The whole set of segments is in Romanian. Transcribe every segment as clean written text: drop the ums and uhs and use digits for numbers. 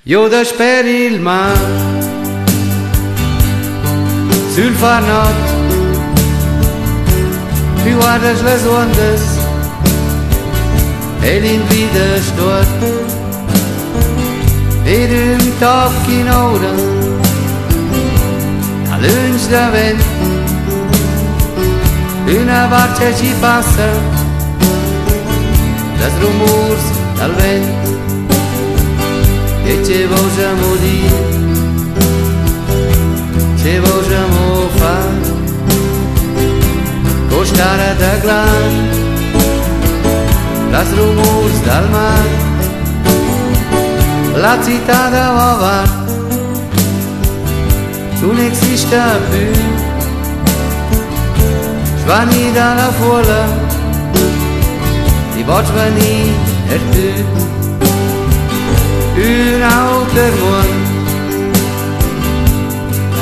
Io Dasper il mare sul far notte, tu guardas le uondas e l'invlidast Tuot, ed un tocchi inoura dalöntsch davent, una barcha ci passa das rumurs dalvent. E ce vogliamo dire, ce vogliamo fare, costare a tadlar, las rumurs dal mare, la cità davovart, non exista più, Svanida la fuolla, di svani e tüt. Un auter muond,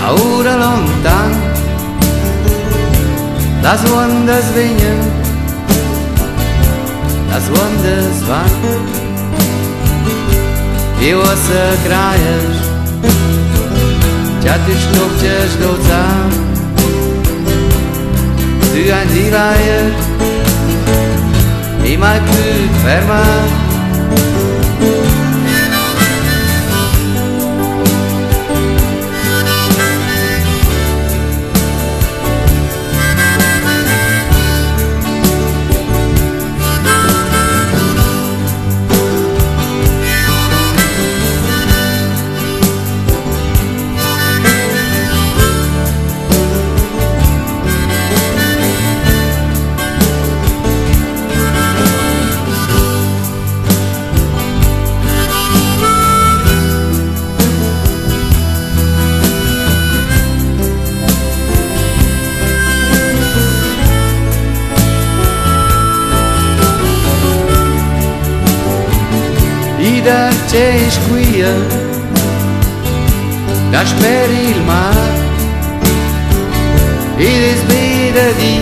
oura lontan, las uondas vegnan, las uondas svani. Eu a sacraias, já te estopjas dotzar, tu andiraias, e mai pü't fermar. C'è squia, Dasper il mare, ed es beda di,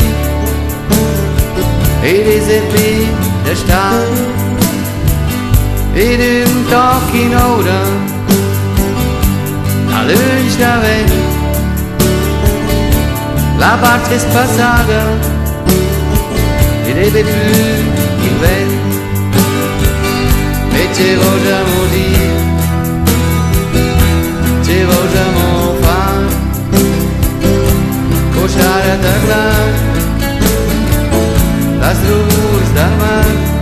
ed es beda star, ed un toc inoura, dalöntsch davent, la barch'es passada, ed ebe püt il vent. E ce vogliamo dire, ce vogliamo fare, costare a tadlar, las rumurs dal mare.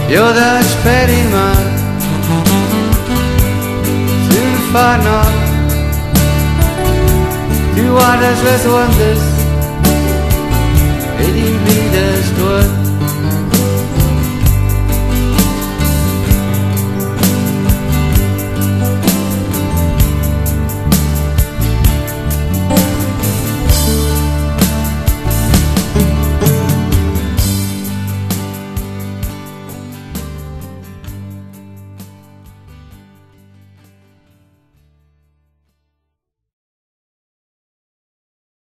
Io Dasper il mare sul far notte, tu guardas le uondas